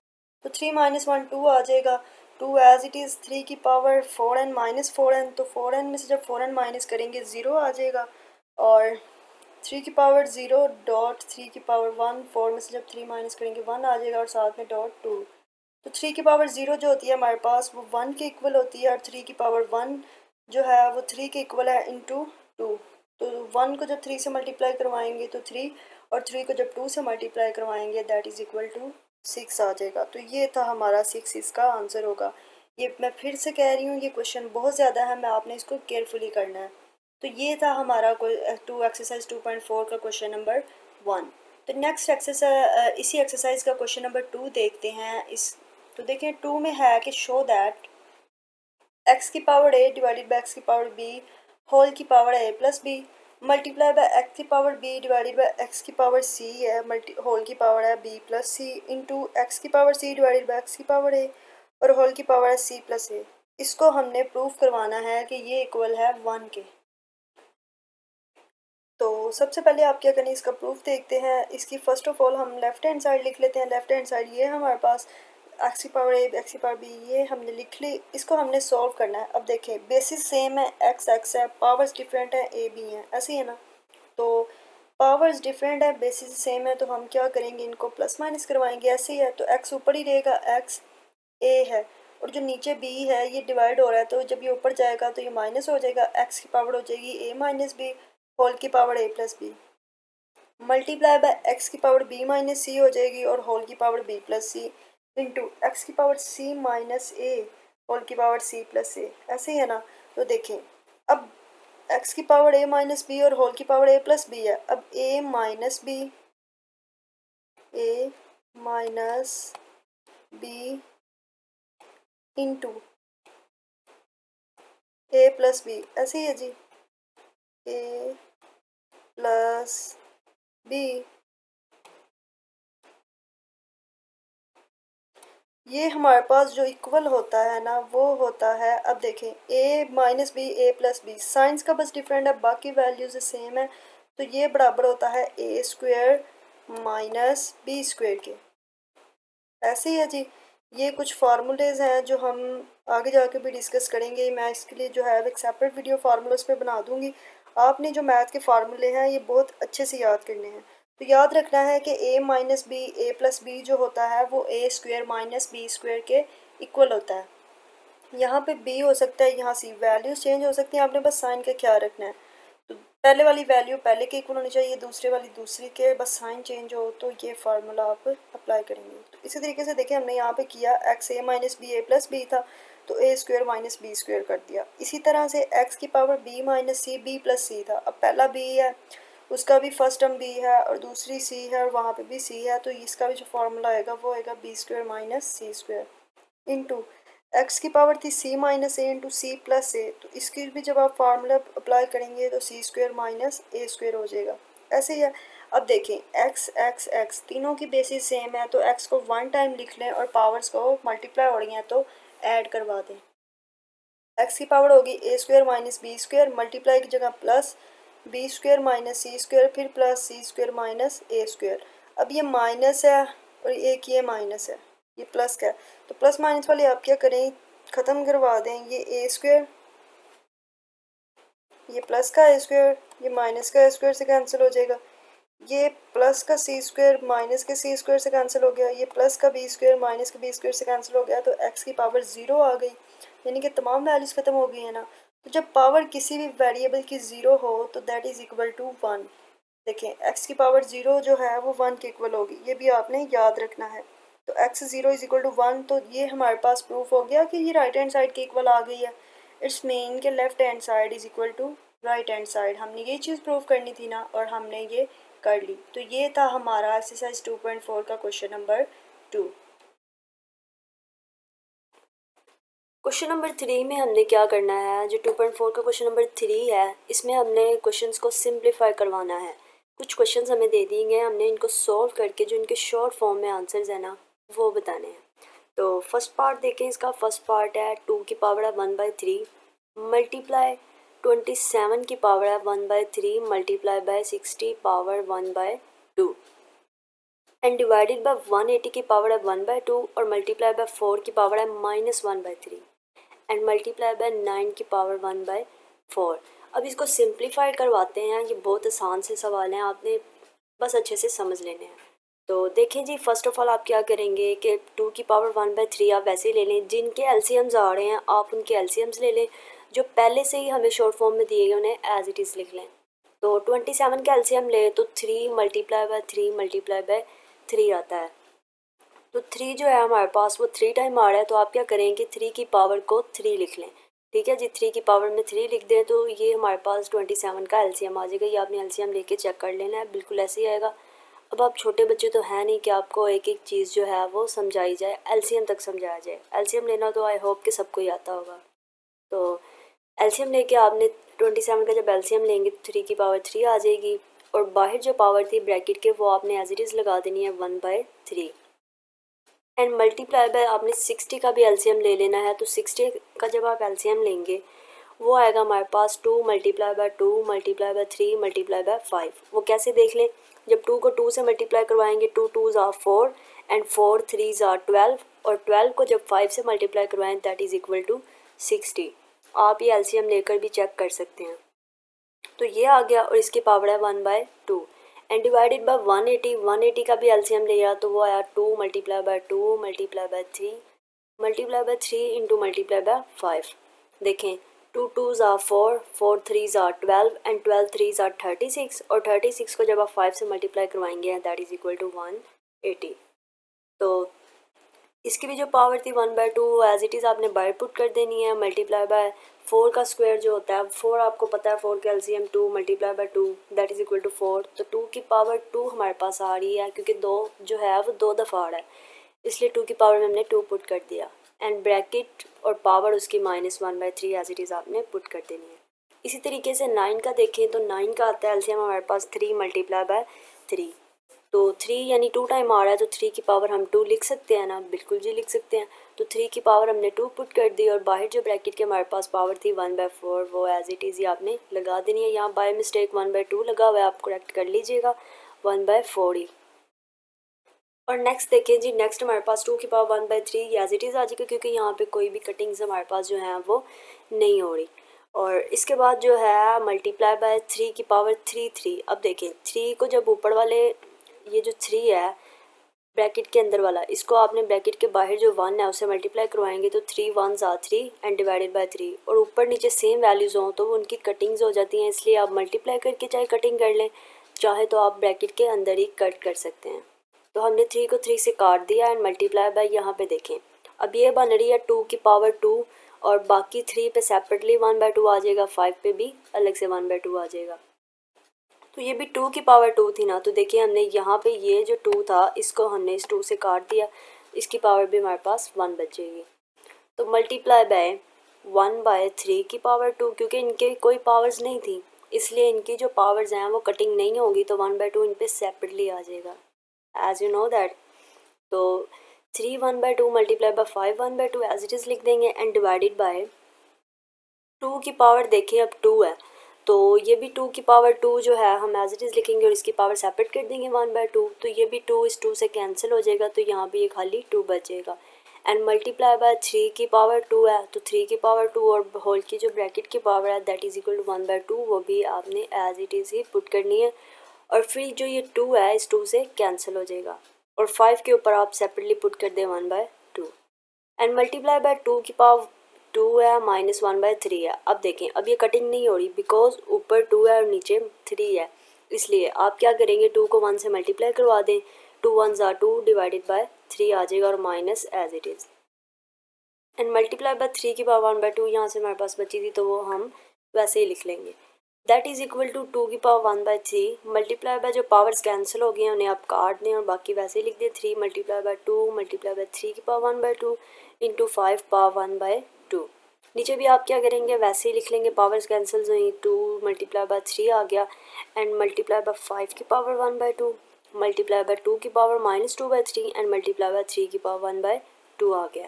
Speaker 1: तो 3 - 1 2 आ जाएगा, 2 एज इट इज़, 3 की पावर 4n -4n तो 4n में से जब 4n माइनस करेंगे 0 आ जाएगा, और 3 की पावर 0 डॉट 3 की पावर 1 4 में से जब 3 माइनस करेंगे 1 आ जाएगा, और साथ में डॉट 2। तो 3 की पावर 0 जो होती है हमारे पास वो 1 के इक्वल होती है, और 3 की पावर 1 जो है वो 3 के इक्वल है इंटू 2। तो 1 को जब 3 से मल्टीप्लाई करवाएंगे तो 3, और 3 को जब 2 से मल्टीप्लाई करवाएंगे दैट इज़ इक्वल टू 6 आ जाएगा। तो ये था हमारा 6, इसका आंसर होगा। ये मैं फिर से कह रही हूँ ये क्वेश्चन बहुत ज़्यादा है, मैं आपने इसको केयरफुली करना है। तो ये था हमारा एक्सरसाइज 2.4 का क्वेश्चन नंबर 1। तो नेक्स्ट एक्सरसाइज, इसी एक्सरसाइज का क्वेश्चन नंबर 2 देखते हैं। इस तो देखें 2 में है कि शो दैट x की power a divided by x की पावर b होल की power a plus b multiply by x की power b divided by x की पावर c है, होल की पावर है b plus c into x की power c divided by x की power a और whole की पावर है c प्लस a। इसको हमने प्रूफ करवाना है कि ये इक्वल है 1 के। तो सबसे पहले आप क्या करें, इसका प्रूफ देखते हैं। इसकी फर्स्ट ऑफ ऑल हम लेफ्ट हैंड साइड लिख लेते हैं। लेफ्ट हैंड साइड ये है हमारे पास, एक्स की पावर ए एक्स की पावर बी ये हमने लिख ली, इसको हमने सॉल्व करना है। अब देखें बेसिस सेम है, एक्स एक्स है, पावर्स डिफरेंट है, ए बी है, ऐसे ही है ना। तो पावर्स डिफरेंट है, बेसिस सेम है, तो हम क्या करेंगे, इनको प्लस माइनस करवाएंगे, ऐसे ही है। तो एक्स ऊपर ही रहेगा, एक्स ए है, और जो नीचे बी है ये डिवाइड हो रहा है, तो जब ये ऊपर जाएगा तो ये माइनस हो जाएगा, एक्स की पावर हो जाएगी ए माइनस बी होल की power A plus B, multiply by X की पावर बी माइनस सी हो जाएगी और होल की power B plus C into X की power C minus A whole की पावर सी प्लस ए, ऐसे ही है ना। तो देखें अब एक्स की पावर ए माइनस बी और होल की पावर ए प्लस बी है। अब A minus B, A minus B into A plus B, ऐसे ही है जी, ए प्लस बी। ये हमारे पास जो इक्वल होता है ना वो होता है, अब देखें ए minus B A plus B, science का बस डिफरेंट है, बाकी वैल्यूज सेम है। तो ये बराबर होता है ए स्क्वेयर माइनस बी स्क्वेयर के, ऐसे ही है जी। ये कुछ फार्मूलेज हैं जो हम आगे जाके भी डिस्कस करेंगे। मैं इसके लिए जो है एक सेपरेट वीडियो फार्मूलाज पे बना दूंगी। आपने जो मैथ के फार्मूले हैं ये बहुत अच्छे से याद करने हैं। तो याद रखना है कि ए minus B A plus B जो होता है वो ए स्क्वेयर माइनस बी स्क्वेयर के इक्वल होता है। यहाँ पे बी हो सकता है, यहाँ सी, वैल्यूज चेंज हो सकती हैं, आपने बस साइन का ख्याल रखना है। तो पहले वाली वैल्यू पहले के इक्वल होनी चाहिए, दूसरे वाली दूसरी के, बस साइन चेंज हो तो ये फार्मूला आप अप्लाई करेंगे। तो इसी तरीके से देखिए हमने यहाँ पे किया X A minus B A plus B था तो A square minus B square कर दिया। इसी तरह से एक्स की power B minus C B plus C था, अब पहला बी है उसका भी फर्स्ट टर्म बी है और दूसरी सी है और वहाँ पे भी सी है, तो इसका भी जो फार्मूला आएगा वो आएगा B square minus C square into X की पावर थी सी माइनस ए इंटू सी प्लस ए, तो इसकी भी जब आप फार्मूला अप्लाई करेंगे तो सी स्क्वेयर माइनस ए स्क्वेयर हो जाएगा, ऐसे ही है। अब देखें एक्स एक्स एक्स तीनों की बेसिस सेम है, तो एक्स को वन टाइम लिख लें और पावर्स को मल्टीप्लाई हो रही हैं तो ऐड करवा दें। एक्स की पावर होगी A square minus B square, multiply की जगह plus B square minus C square, फिर plus C square minus A square. अब ये माइनस है और एक ये माइनस है, ये प्लस का है, तो प्लस माइनस वाले आप क्या करें, ख़त्म करवा दें। ये ए स्क्वेयर, ये प्लस का ए स्क्वेयर, ये माइनस का ए स्क्वेयर से कैंसिल हो जाएगा, ये प्लस का सी स्क्वेयर माइनस के सी स्क्वेयर से कैंसिल हो गया, ये प्लस का बी स्क्वेयर माइनस के बी स्क्वेयर से कैंसिल हो गया, तो एक्स की पावर ज़ीरो आ गई, यानी कि तमाम वैल्यूज़ ख़त्म हो गई है ना। तो जब पावर किसी भी वेरिएबल की ज़ीरो हो तो that is equal to one. देखें एक्स की पावर ज़ीरो जो है वो वन के इक्वल होगी, ये भी आपने याद रखना है। तो X zero is equal to one, तो ये हमारे पास प्रूफ हो गया कि ये राइट हैंड साइड के इक्वल आ गई है। इट्स मीन के left hand side is equal to right hand side. हमने ये चीज़ प्रूव करनी थी ना और हमने ये कर ली। तो ये था हमारा एक्सरसाइज 2.4 का क्वेश्चन नंबर 2। क्वेश्चन नंबर 3 में हमने क्या करना है, जो 2.4 का क्वेश्चन नंबर 3 है इसमें हमने क्वेश्चंस को सिंप्लीफाई करवाना है। कुछ क्वेश्चंस हमें दे दिए गए, हमने इनको सॉल्व करके जो इनके शॉर्ट फॉर्म में आंसर्स है ना वो बताने हैं। तो फर्स्ट पार्ट देखें, इसका फर्स्ट पार्ट है 2 की पावर है 1/3 मल्टीप्लाई 27 की पावर है 1/3 multiply by 60 power 1/2 and divided bye 180 की पावर है 1/2 और मल्टीप्लाई बाय 4 की पावर है -1/3 एंड मल्टीप्लाई बाय 9 की पावर 1/4। अब इसको सिंप्लीफाई करवाते हैं, ये बहुत आसान से सवाल हैं, आपने बस अच्छे से समझ लेने हैं। तो देखें जी, फर्स्ट ऑफ ऑल आप क्या करेंगे कि 2 की पावर 1/3 आप वैसे ही ले लें, जिनके एलसीएम्स आ रहे हैं आप उनके एलसीएम्स ले लें, जो पहले से ही हमें शॉर्ट फॉर्म में दिए गए उन्हें एज इट इज़ लिख लें। तो 27 का एलसीएम ले तो 3 मल्टीप्लाई बाय 3 मल्टीप्लाई बाय 3 आता है। तो 3 जो है हमारे पास वो 3 टाइम आ रहा है, तो आप क्या करेंगे 3 की पावर को 3 लिख लें। ठीक है जी, 3 की पावर में 3 लिख दें तो ये हमारे पास 27 का एलसीएम आ जाएगा। ये आपने एलसीएम लेके चेक कर लेना है, बिल्कुल ऐसे ही आएगा। अब आप छोटे बच्चे तो हैं नहीं कि आपको एक एक चीज़ जो है वो समझाई जाए, एलसीएम तक समझाया जाए। एलसीएम लेना तो आई होप कि सबको ही आता होगा। तो एलसीएम लेके आपने 27 का जब एलसीएम लेंगे तो 3 की पावर 3 आ जाएगी और बाहर जो पावर थी ब्रैकेट के वो आपने एज इट इज़ लगा देनी है 1/3 एंड मल्टीप्लाई बाय आपने 60 का भी एलसीएम ले लेना है। तो 60 का जब आप एलसीएम लेंगे वो आएगा हमारे पास 2 multiply by 2 multiply by 3 multiply by 5। वो कैसे देख लें, जब 2 को 2 से मल्टीप्लाई करवाएंगे 2 2s are 4 and 4 3s are 12 और 12 को जब 5 से मल्टीप्लाई करवाएं दैट इज़ इक्वल टू 60। आप ये एलसीएम लेकर भी चेक कर सकते हैं। तो ये आ गया और इसकी पावर है 1/2 एंड डिवाइडेड बाय 180। 180 का भी एलसीएम लिया तो वो आया 2 multiply by 2 multiply by 3 multiply by 3 into multiply by 5। देखें 2 2s are 4 4 3s are 12 and 12 3s are 36 और 36 को जब आप 5 से मल्टीप्लाई करवाएंगे दैट इज़ इक्वल टू 180। तो इसकी भी जो पावर थी 1/2 एज इट इज़ आपने बाय पुट कर देनी है। मल्टीप्लाई बाय 4 का स्क्वायर जो होता है 4 आपको पता है 4 का LCM 2 multiply by 2 that is equal to 4। तो 2 की पावर 2 हमारे पास आ रही है क्योंकि 2 जो है वो 2 दफ़ा आ रहा है, इसलिए 2 की पावर में हमने 2 पुट कर दिया एंड ब्रैकेट और पावर उसकी -1/3 एज इट इज़ आपने पुट कर देनी है। इसी तरीके से 9 का देखें तो 9 का आता है एलसीएम हमारे पास 3 मल्टीप्लाई बाय 3। तो 3 यानी 2 टाइम आ रहा है तो 3 की पावर हम 2 लिख सकते हैं ना, बिल्कुल जी लिख सकते हैं। तो 3 की पावर हमने 2 पुट कर दी और बाहर जो ब्रैकेट के हमारे पास पावर थी 1/4 वो एज इट इज़ ही आपने लगा देनी है। यहाँ बाय मिस्टेक 1/2 लगा हुआ है, आप करेक्ट कर लीजिएगा 1/4 ही। और नेक्स्ट देखें जी, नेक्स्ट हमारे पास 2 की पावर 1/3 एज इट इज़ आ जाएगा क्योंकि यहाँ पे कोई भी कटिंग्स हमारे पास जो है वो नहीं हो रही। और इसके बाद जो है मल्टीप्लाई बाय 3 की पावर 3। अब देखें 3 को जब ऊपर वाले ये जो 3 है ब्रैकेट के अंदर वाला, इसको आपने ब्रैकेट के बाहर जो 1 है उसे मल्टीप्लाई करवाएंगे तो 3 1s are 3 and divided bye 3 और ऊपर नीचे सेम वैल्यूज़ हों तो उनकी कटिंग्स हो जाती हैं, इसलिए आप मल्टीप्लाई करके चाहे कटिंग कर लें, चाहे तो आप ब्रैकेट के अंदर ही कट कर सकते हैं। तो हमने 3 को 3 से काट दिया एंड मल्टीप्लाई बाय यहाँ पे देखें अब ये बन रही है 2 की पावर 2 और बाकी 3 पे सेपरेटली 1/2 आ जाएगा, 5 पे भी अलग से 1/2 आ जाएगा। तो ये भी 2 की पावर 2 थी ना, तो देखिए हमने यहाँ पे ये जो 2 था इसको हमने इस 2 से काट दिया, इसकी पावर भी हमारे पास 1 बच जाएगी। तो मल्टीप्लाई बाय 1/3 की पावर 2, क्योंकि इनके कोई पावर्स नहीं थी इसलिए इनकी जो पावर्स हैं वो कटिंग नहीं होगी तो 1/2 इन पे सेपरेटली आ जाएगा एज यू नो दैट। तो 3 1/2 multiply by 5 1/2 as it is लिख देंगे एंड डिवाइडेड बाय 2 की पावर देखिए अब 2 है तो ये भी 2 की पावर 2 जो है हम एज इट इज़ लिखेंगे और इसकी पावर सेपरेट कर देंगे 1/2। तो ये भी 2 इस 2 से कैंसिल हो जाएगा तो यहाँ भी ये खाली 2 बचेगा एंड मल्टीप्लाई बाय 3 की पावर 2 है तो 3 की पावर 2 और होल की जो ब्रैकेट की पावर है दैट इज़ इक्वल टू 1/2 वो भी आपने एज इट इज़ ही पुट करनी है और फिर जो ये 2 है इस 2 से कैंसिल हो जाएगा और 5 के ऊपर आप सेपरेटली पुट कर दें 1/2 एंड मल्टीप्लाई बाय 2 की पावर 2 है -1/3 है। अब देखें अब ये कटिंग नहीं हो रही बिकॉज ऊपर 2 है और नीचे 3 है, इसलिए आप क्या करेंगे 2 को 1 से मल्टीप्लाई करवा दें, 2 1s आर 2 डिवाइडेड बाय 3 आ जाएगा और minus as it is and multiply by 3 की पावर 1/2 यहाँ से हमारे पास बची थी तो वो हम वैसे ही लिख लेंगे दैट इज़ इक्वल टू 2 की पावर 1/3 मल्टीप्लाई बाय जो पावर्स कैंसिल हो गए हैं उन्हें आप काट दें और बाकी वैसे ही लिख दें 3 मल्टीप्लाई बाय 2 मल्टीप्लाई बाय 3 की पावर 1/2 इंटू 5 पावर 1/2। नीचे भी आप क्या करेंगे वैसे ही लिख लेंगे, पावर्स कैंसिल हुई 2 मल्टीप्लाई बाय 3 आ गया एंड मल्टीप्लाई बाय 5 की पावर 1/2 मल्टीप्लाई बाय 2 की पावर -2/3 एंड मल्टीप्लाई बाय 3 की पावर 1/2 आ गया।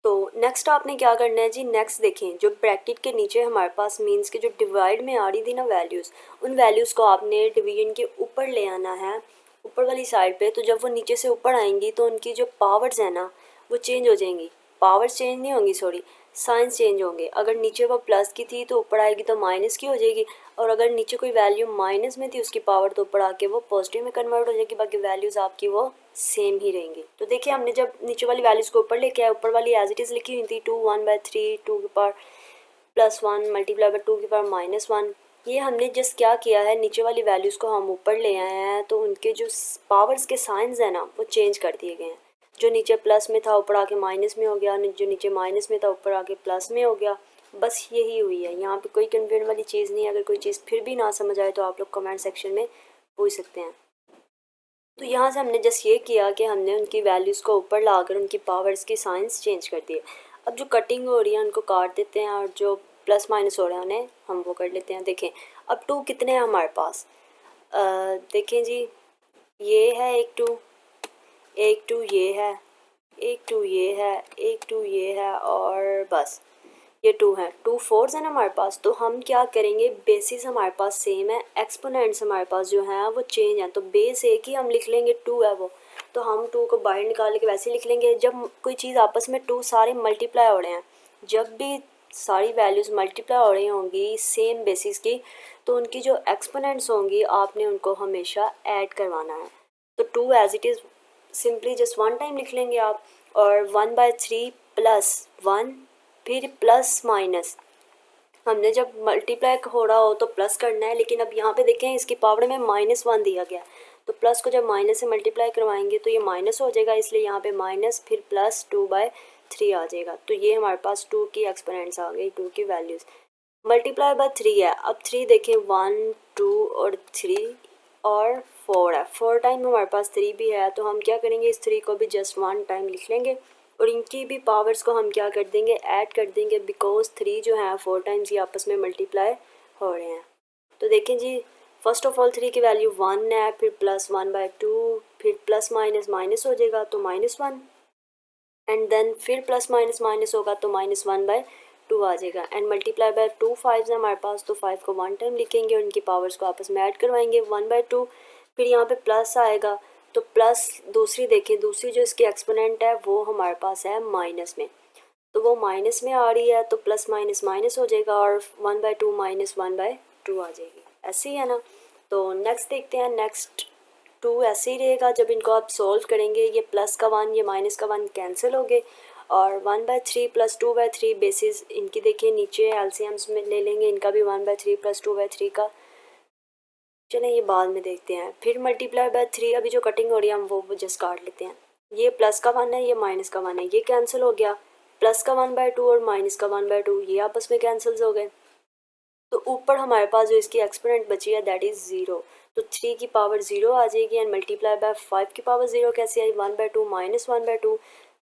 Speaker 1: तो नेक्स्ट आपने क्या करना है जी, नेक्स्ट देखें जो ब्रैकेट के नीचे हमारे पास मीन्स के जो डिवाइड में आ रही थी ना वैल्यूज़, उन वैल्यूज़ को आपने डिवीजन के ऊपर ले आना है ऊपर वाली साइड पे। तो जब वो नीचे से ऊपर आएंगी तो उनकी जो पावर्स है ना वो चेंज हो जाएंगी, पावर्स चेंज नहीं होंगी सॉरी साइंस चेंज होंगे। अगर नीचे वो प्लस की थी तो ऊपर आएगी तो माइनस की हो जाएगी और अगर नीचे कोई वैल्यू माइनस में थी उसकी पावर तो ऊपर आके वो पॉजिटिव में कन्वर्ट हो जाएगी, बाकी वैल्यूज़ आपकी वो सेम ही रहेंगी। तो देखिए हमने जब नीचे वाली वैल्यूज़ को ऊपर लेके आए, ऊपर वाली एज इट इज़ लिखी हुई थी 2 1/3 2 की पावर +1 मल्टीप्लाई बाय 2 की पावर -1। ये हमने जस्ट क्या किया है नीचे वाली वैल्यूज़ को हम ऊपर ले आए हैं तो उनके जो पावर्स के साइंस हैं ना वो चेंज कर दिए गए हैं। जो नीचे प्लस में था ऊपर आके माइनस में हो गया, जो नीचे माइनस में था ऊपर आके प्लस में हो गया, बस यही हुई है। यहाँ पे कोई कन्फ्यूजन वाली चीज़ नहीं है। अगर कोई चीज़ फिर भी ना समझ आए तो आप लोग कमेंट सेक्शन में पूछ सकते हैं। तो यहाँ से हमने जस्ट ये किया कि हमने उनकी वैल्यूज़ को ऊपर लाकर उनकी पावर्स की साइंस चेंज कर दिए। अब जो कटिंग हो रही है उनको काट देते हैं और जो प्लस माइनस हो रहे हैं उन्हें हम वो कर लेते हैं। देखें अब 2 कितने हैं हमारे पास, देखें जी ये है एक 2 ये है, एक 2 ये है, एक 2 ये है और बस ये 2 है, 2 4s है ना हमारे पास। तो हम क्या करेंगे बेसिस हमारे पास सेम है, एक्सपोनेंट्स हमारे पास जो हैं वो चेंज हैं तो बेस एक ही हम लिख लेंगे 2 है वो। तो हम 2 को बाहर निकाल के वैसे लिख लेंगे। जब कोई चीज़ आपस में 2 सारे मल्टीप्लाई हो रहे हैं, जब भी सारी वैल्यूज़ मल्टीप्लाई हो रही होंगी सेम बेसिस की, तो उनकी जो एक्सपोनेंट्स होंगी आपने उनको हमेशा ऐड करवाना है। तो 2 as it is simply just 1 time लिख लेंगे आप, और 1/3 प्लस 1 फिर प्लस माइनस, हमने जब मल्टीप्लाई हो रहा हो तो प्लस करना है, लेकिन अब यहाँ पे देखें इसकी पावर में -1 दिया गया, तो प्लस को जब माइनस से मल्टीप्लाई करवाएंगे तो ये माइनस हो जाएगा, इसलिए यहाँ पे माइनस फिर प्लस 2/3 आ जाएगा। तो ये हमारे पास 2 की एक्सपोनेंट्स आ गई, 2 की वैल्यूज़ मल्टीप्लाई बाय 3 है। अब 3 देखें 1 2 और 3 और 4 है, 4 टाइम हमारे पास 3 भी है, तो हम क्या करेंगे इस 3 को भी जस्ट 1 टाइम लिख लेंगे और इनकी भी पावर्स को हम क्या कर देंगे ऐड कर देंगे, बिकॉज 3 जो है 4 टाइम्स ये आपस में मल्टीप्लाई हो रहे हैं। तो देखें जी, फर्स्ट ऑफ ऑल 3 की वैल्यू 1 है, फिर प्लस 1/2, फिर प्लस माइनस माइनस हो जाएगा तो -1, एंड देन फिर प्लस माइनस माइनस होगा तो -1/2 आ जाएगा, एंड मल्टीप्लाई बाय 2 5 है हमारे पास, तो 5 को 1 टाइम लिखेंगे और इनकी पावर्स को आपस में ऐड करवाएंगे 1/2, फिर यहाँ पे प्लस आएगा, तो प्लस दूसरी देखें, दूसरी जो इसकी एक्सपोनेंट है वो हमारे पास है माइनस में, तो वो माइनस में आ रही है, तो प्लस माइनस माइनस हो जाएगा और 1/2 -1/2 आ जाएगी, ऐसे ही है ना। तो नेक्स्ट देखते हैं, नेक्स्ट 2 ऐसे ही रहेगा, जब इनको आप सॉल्व करेंगे ये प्लस का 1 ये माइनस का 1 कैंसिल हो गए, और 1/3 प्लस 2/3 बेसिस इनकी देखिए नीचे एलसीएम्स में ले लेंगे, इनका भी 1/3 प्लस 2/3 का, चलें ये बाद में देखते हैं। फिर मल्टीप्लाई बाय 3, अभी जो कटिंग हो रही है हम वो जस्ट काट लेते हैं, ये प्लस का 1 है ये माइनस का 1 है, ये कैंसिल हो गया, प्लस का 1/2 और माइनस का 1/2 ये आपस में कैंसिल हो गए, तो ऊपर हमारे पास जो इसकी एक्सपोनेंट बची है दैट इज़ 0, तो 3 की पावर 0 आ जाएगी, एंड मल्टीप्लाई बाय 5 की पावर 0 कैसे आई, 1/2 -1/2,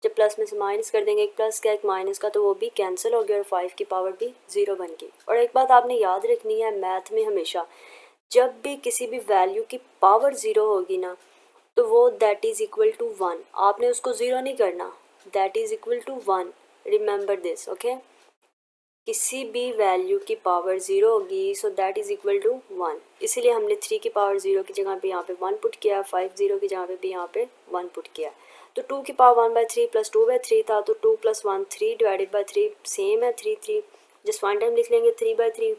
Speaker 1: जब प्लस में से माइनस कर देंगे एक प्लस का एक माइनस का तो वो भी कैंसिल हो गया और 5 की पावर भी 0 बन गई। और एक बात आपने याद रखनी है मैथ में हमेशा, जब भी किसी भी वैल्यू की पावर 0 होगी ना, तो वो दैट इज़ इक्वल टू 1, आपने उसको 0 नहीं करना, that is equal to 1, remember this, okay. किसी भी वैल्यू की पावर 0 होगी so that is equal to 1, इसीलिए हमने 3 की पावर 0 की जगह पे यहाँ पे 1 पुट किया, 5 0 की जगह पे भी यहाँ पे 1 पुट किया। तो 2 की पावर 1/3 प्लस 2/3 था, तो 2 + 1 3 डिवाइडेड बाई 3 सेम है 3 3, जस्ट 1 टाइम लिख लेंगे 3/3,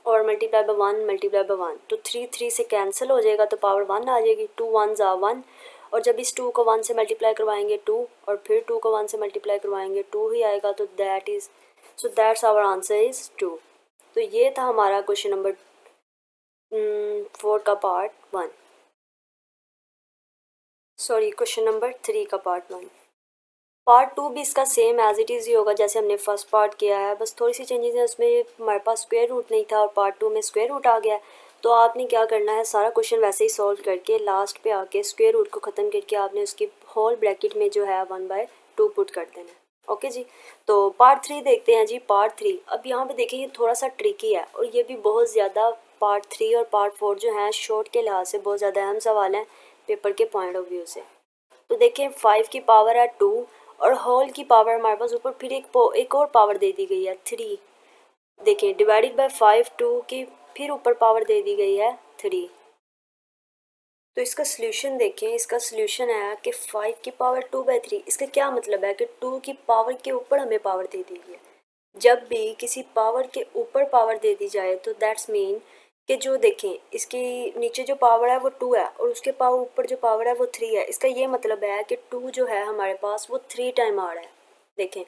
Speaker 1: और मल्टीप्लाई बाय 1 मल्टीप्लाई बाय 1, तो 3 3 से कैंसिल हो जाएगा तो पावर 1 आ जाएगी, 2 1s are 1, और जब इस 2 को 1 से मल्टीप्लाई करवाएंगे 2, और फिर 2 को 1 से मल्टीप्लाई करवाएंगे 2 ही आएगा, तो that is, so that's our answer is 2। तो ये था हमारा क्वेश्चन नंबर 4 का पार्ट 1, सॉरी क्वेश्चन नंबर 3 का पार्ट 1। पार्ट 2 भी इसका सेम एज इट इज़ ही होगा जैसे हमने फर्स्ट पार्ट किया है, बस थोड़ी सी चेंजेस हैं उसमें, हमारे पास स्क्वायर रूट नहीं था और पार्ट 2 में स्क्वायर रूट आ गया है, तो आपने क्या करना है सारा क्वेश्चन वैसे ही सॉल्व करके लास्ट पे आके स्क्वायर रूट को ख़त्म करके आपने उसकी होल ब्रैकेट में जो है 1/2 पुट कर देना है, ओके जी। तो पार्ट 3 देखते हैं जी, पार्ट 3, अब यहाँ पे देखें ये थोड़ा सा ट्रिकी है और ये भी बहुत ज़्यादा, पार्ट 3 और पार्ट 4 जो हैं शॉर्ट के लिहाज से बहुत ज़्यादा अहम सवाल हैं पेपर के पॉइंट ऑफ व्यू से। तो देखें 5 की पावर है 2 और होल की पावर हमारे पास ऊपर फिर एक और पावर दे दी गई है 3, देखें डिवाइडेड बाय 5 2 की फिर ऊपर पावर दे दी गई है 3। तो इसका सल्यूशन देखें, इसका सल्यूशन है कि 5 की पावर 2/3, इसका क्या मतलब है कि 2 की पावर के ऊपर हमें पावर दे दी गई है। जब भी किसी पावर के ऊपर पावर दे दी जाए तो दैट्स मीन कि जो देखें इसकी नीचे जो पावर है वो 2 है और उसके पावर ऊपर जो पावर है वो 3 है, इसका ये मतलब है कि 2 जो है हमारे पास वो 3 टाइम आ रहा है। देखें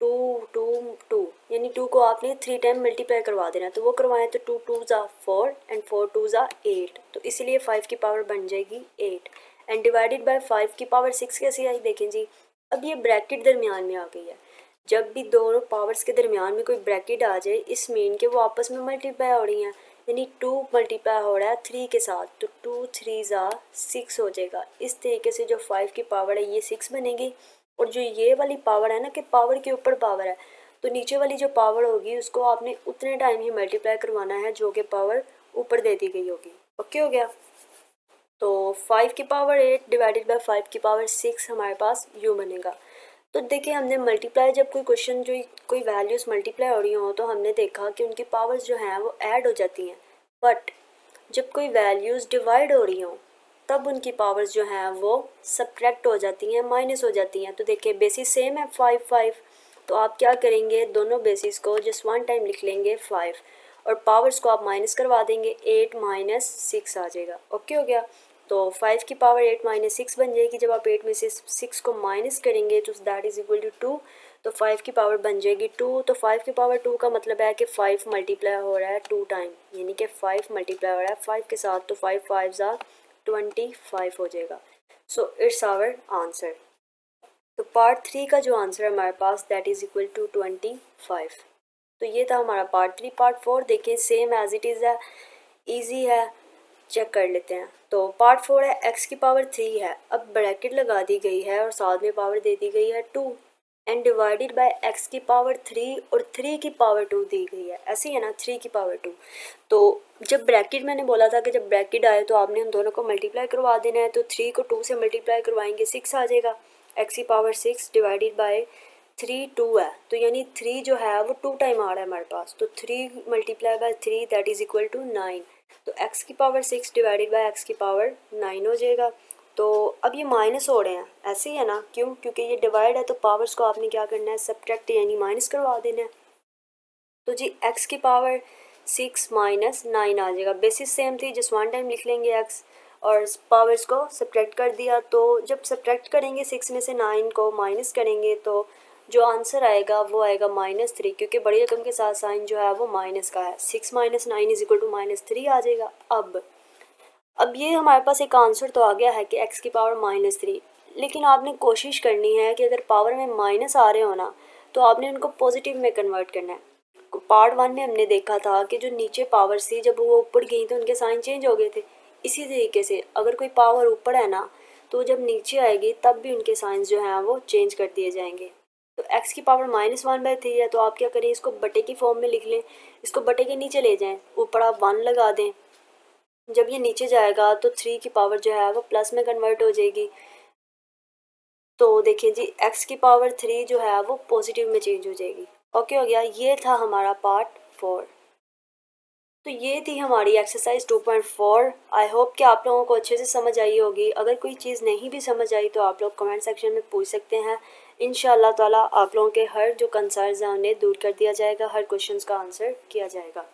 Speaker 1: 2 2 2 यानी 2 को आपने 3 टाइम मल्टीप्लाई करवा देना, तो वो करवाएं तो 2 2s are 4 and 4 2s are 8, तो इसीलिए 5 की पावर बन जाएगी 8, एंड डिवाइडेड बाय 5 की पावर 6 कैसे आई, देखें जी अब ये ब्रैकेट दरमियान में आ गई है, जब भी दोनों पावर्स के दरमियान में कोई ब्रैकेट आ जाए इस मीन के वो आपस में मल्टीप्लाई हो रही हैं, यानी 2 मल्टीप्लाई हो रहा है 3 के साथ, तो 2 3s are 6 हो जाएगा। इस तरीके से जो 5 की पावर है ये 6 बनेगी, और जो ये वाली पावर है ना कि पावर के ऊपर पावर है, तो नीचे वाली जो पावर होगी उसको आपने उतने टाइम ही मल्टीप्लाई करवाना है जो कि पावर ऊपर दे दी गई होगी, ओके हो गया। तो 5 की पावर 8 डिवाइडेड बाय 5 की पावर 6 हमारे पास यूँ बनेगा। तो देखिए हमने मल्टीप्लाई, जब कोई क्वेश्चन जो कोई वैल्यूज़ मल्टीप्लाई हो रही हो तो हमने देखा कि उनकी पावर्स जो हैं वो ऐड हो जाती हैं, बट जब कोई वैल्यूज़ डिवाइड हो रही हों तब उनकी पावर्स जो हैं वो सब्ट्रैक्ट हो जाती हैं, माइनस हो जाती हैं। तो देखिए बेसिस सेम है 5 5, तो आप क्या करेंगे, दोनों बेसिस को जस्ट वन टाइम लिख लेंगे 5 और पावर्स को आप माइनस करवा देंगे, 8 माइनस 6 आ जाएगा। ओके हो गया। तो 5 की पावर 8 माइनस 6 बन जाएगी। जब आप 8 में से 6 को माइनस करेंगे तो दैट इज़ इक्वल टू 2, तो 5 की पावर बन जाएगी 2। तो 5 की पावर 2 का मतलब है कि 5 मल्टीप्लाई हो रहा है 2 टाइम, यानी कि 5 मल्टीप्लाई हो रहा है 5 के साथ, तो 5 5 ज़ा 25 हो जाएगा। So it's our answer. तो पार्ट 3 का जो आंसर है हमारे पास दैट इज़ इक्वल टू 25। तो ये था हमारा पार्ट 3। पार्ट 4 देखें सेम एज इट इज़ है, ईजी है, चेक कर लेते हैं। तो पार्ट 4 है x की पावर 3 है, अब ब्रैकेट लगा दी गई है और साथ में पावर दे दी गई है 2 एंड डिवाइडेड बाय x की पावर 3 और 3 की पावर 2 दी गई है, ऐसे ही है ना, 3 की पावर 2। तो जब ब्रैकेट मैंने बोला था कि जब ब्रैकेट आए तो आपने उन दोनों को मल्टीप्लाई करवा देना है, तो 3 को 2 से मल्टीप्लाई करवाएंगे 6 आ जाएगा। x की पावर 6 डिवाइडेड बाय 3 2 है, तो यानी 3 जो है वो 2 टाइम आ रहा है हमारे पास, तो 3 multiply by 3 that is equal to 9। तो x की पावर 6 डिवाइडेड बाय x की पावर 9 हो जाएगा। तो अब ये माइनस हो रहे हैं, ऐसे ही है ना, क्यों, क्योंकि ये डिवाइड है तो पावर्स को आपने क्या करना है, सब्ट्रैक्ट यानी माइनस करवा देना है। तो जी x की पावर 6 माइनस 9 आ जाएगा। बेसिस सेम थी, जस्ट वन टाइम लिख लेंगे x और पावर्स को सब्ट्रैक्ट कर दिया। तो जब सब्ट्रैक्ट करेंगे 6 में से 9 को माइनस करेंगे तो जो आंसर आएगा वो आएगा -3, क्योंकि बड़ी रकम के साथ साइन जो है वो माइनस का है। 6 माइनस 9 इज इक्वल टू -3 आ जाएगा। अब ये हमारे पास एक आंसर तो आ गया है कि x की पावर -3, लेकिन आपने कोशिश करनी है कि अगर पावर में माइनस आ रहे हो ना तो आपने उनको पॉजिटिव में कन्वर्ट करना है। पार्ट 1 में हमने देखा था कि जो नीचे पावर थी जब वो ऊपर गई तो उनके साइन चेंज हो गए थे। इसी तरीके से अगर कोई पावर ऊपर है ना तो जब नीचे आएगी तब भी उनके साइंस जो हैं वो चेंज कर दिए जाएंगे। तो x की पावर -1/3 है, तो आप क्या करें, इसको बटे की फॉर्म में लिख लें, इसको बटे के नीचे ले जाएं, ऊपर आप 1 लगा दें। जब ये नीचे जाएगा तो 3 की पावर जो है वो प्लस में कन्वर्ट हो जाएगी। तो देखिए जी x की पावर 3 जो है वो पॉजिटिव में चेंज हो जाएगी। ओके हो गया। ये था हमारा पार्ट 4। तो ये थी हमारी एक्सरसाइज 2.4। आई होप कि आप लोगों को अच्छे से समझ आई होगी। अगर कोई चीज़ नहीं भी समझ आई तो आप लोग कमेंट सेक्शन में पूछ सकते हैं। इंशाल्लाह ताला आप लोगों के हर जो कंसर्न्स हैं उन्हें दूर कर दिया जाएगा, हर क्वेश्चंस का आंसर किया जाएगा।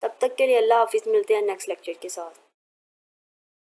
Speaker 1: तब तक के लिए अल्लाह हाफिज़, मिलते हैं नेक्स्ट लेक्चर के साथ।